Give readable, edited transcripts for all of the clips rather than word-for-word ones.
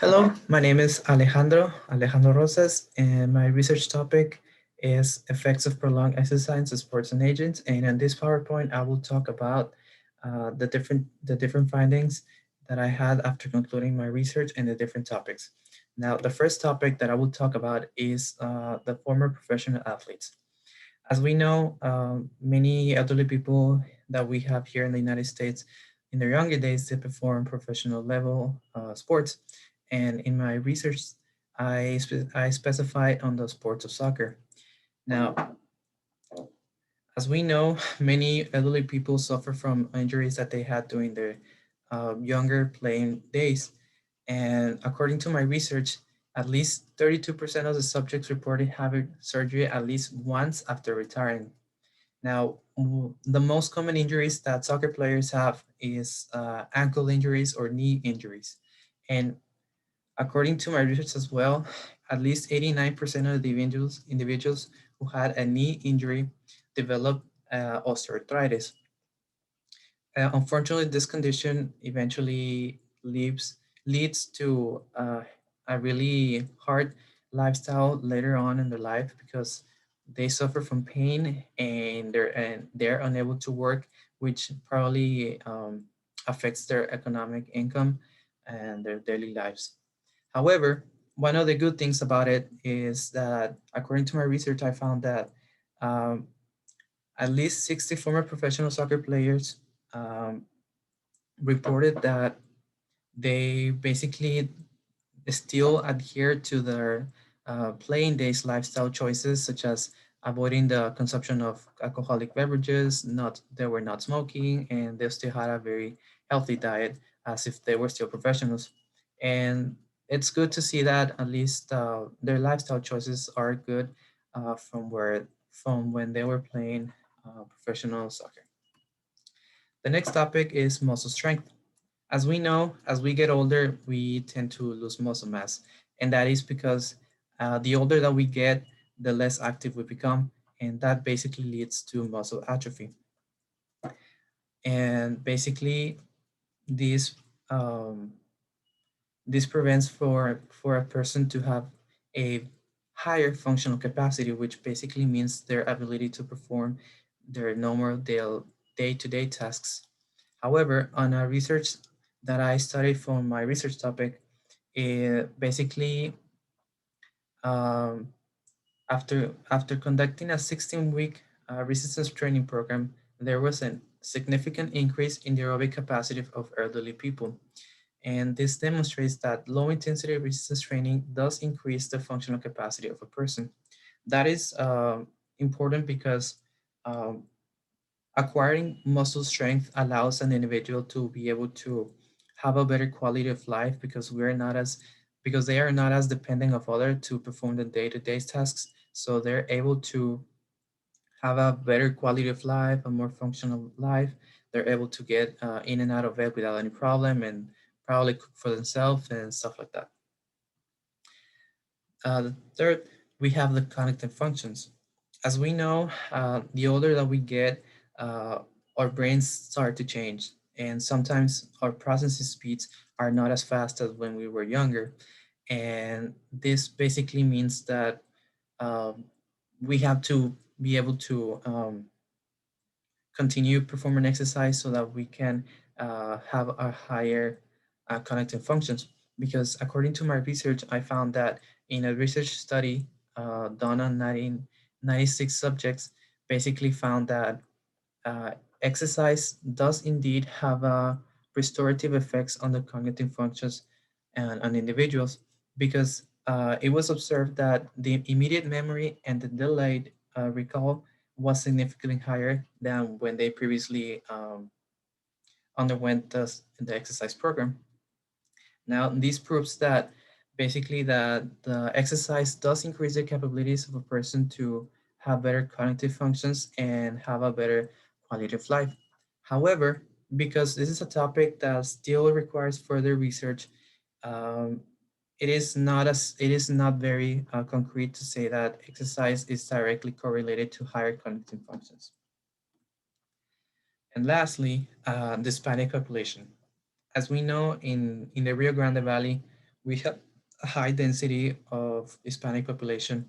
Hello, my name is Alejandro Rosas, and my research topic is effects of prolonged exercise in sports and agents. And in this PowerPoint, I will talk about the different findings that I had after concluding my research and the different topics. Now, the first topic that I will talk about is the former professional athletes. As we know, many elderly people that we have here in the United States, in their younger days, they perform professional level sports. And in my research, I specified on the sports of soccer. Now, as we know, many elderly people suffer from injuries that they had during their younger playing days. And according to my research, at least 32% of the subjects reported having surgery at least once after retiring. Now, the most common injuries that soccer players have is ankle injuries or knee injuries. And according to my research as well, at least 89% of the individuals who had a knee injury developed osteoarthritis. Unfortunately, this condition eventually leads to a really hard lifestyle later on in their life because they suffer from pain and they're unable to work, which probably affects their economic income and their daily lives. However, one of the good things about it is that according to my research, I found that um, at least 60 former professional soccer players um, reported that they basically still adhere to their playing days lifestyle choices, such as avoiding the consumption of alcoholic beverages, not they were not smoking, and they still had a very healthy diet as if they were still professionals. And it's good to see that at least their lifestyle choices are good from when they were playing professional soccer. The next topic is muscle strength. As we know, as we get older, we tend to lose muscle mass. And that is because the older that we get, the less active we become. And that basically leads to muscle atrophy. And basically, this, um, this prevents for a person to have a higher functional capacity, which basically means their ability to perform their normal day-to-day tasks. However, on a research that I studied for my research topic, it basically um, after conducting a 16-week resistance training program, there was a significant increase in the aerobic capacity of elderly people. And this demonstrates that low intensity resistance training does increase the functional capacity of a person. That is important because um, acquiring muscle strength allows an individual to be able to have a better quality of life because they are not as dependent of others to perform the day-to-day tasks. So they're able to have a better quality of life, a more functional life. They're able to get in and out of bed without any problem and probably cook for themselves and stuff like that. The third, we have the cognitive functions. As we know, the older that we get, uh, our brains start to change, and sometimes our processing speeds are not as fast as when we were younger. And this basically means that um, we have to be able to continue performing exercise so that we can have a higher cognitive functions. Because according to my research, I found that in a research study done on 1996 subjects, basically found that uh, exercise does indeed have restorative effects on the cognitive functions and on individuals because it was observed that the immediate memory and the delayed recall was significantly higher than when they previously underwent the exercise program. Now, this proves that basically that the exercise does increase the capabilities of a person to have better cognitive functions and have a better quality of life. However, because this is a topic that still requires further research, um, it is not very concrete to say that exercise is directly correlated to higher cognitive functions. And lastly, the Hispanic population. As we know, in the Rio Grande Valley, We have a high density of Hispanic population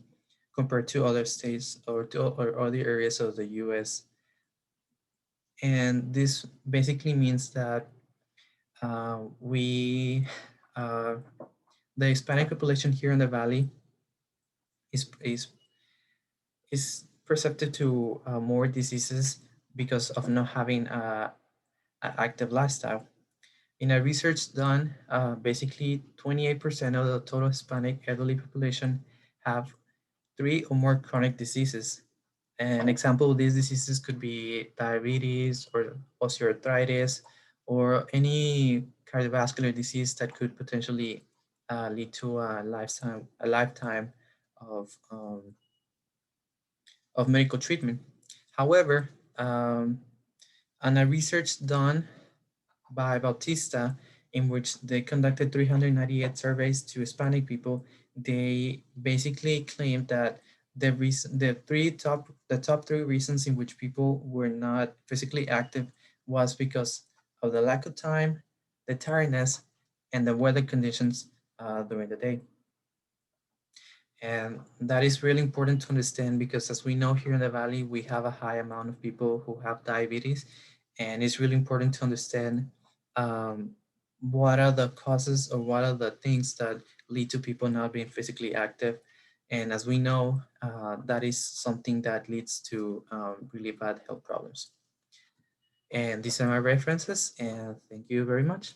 compared to other states or other areas of the US. And this basically means that we, uh, the Hispanic population here in the Valley is, is, is perceptive to more diseases because of not having an active lifestyle. In a research done, basically 28% of the total Hispanic elderly population have three or more chronic diseases. An example of these diseases could be diabetes or osteoarthritis or any cardiovascular disease that could potentially lead to a lifetime of, um, of medical treatment. However, on a research done by Bautista, in which they conducted 398 surveys to Hispanic people, they basically claimed that the top three reasons in which people were not physically active was because of the lack of time, the tiredness, and the weather conditions during the day. And that is really important to understand because, as we know, here in the Valley, we have a high amount of people who have diabetes. And it's really important to understand um, what are the causes or what are the things that lead to people not being physically active. And as we know, that is something that leads to really bad health problems. And these are my references, and thank you very much.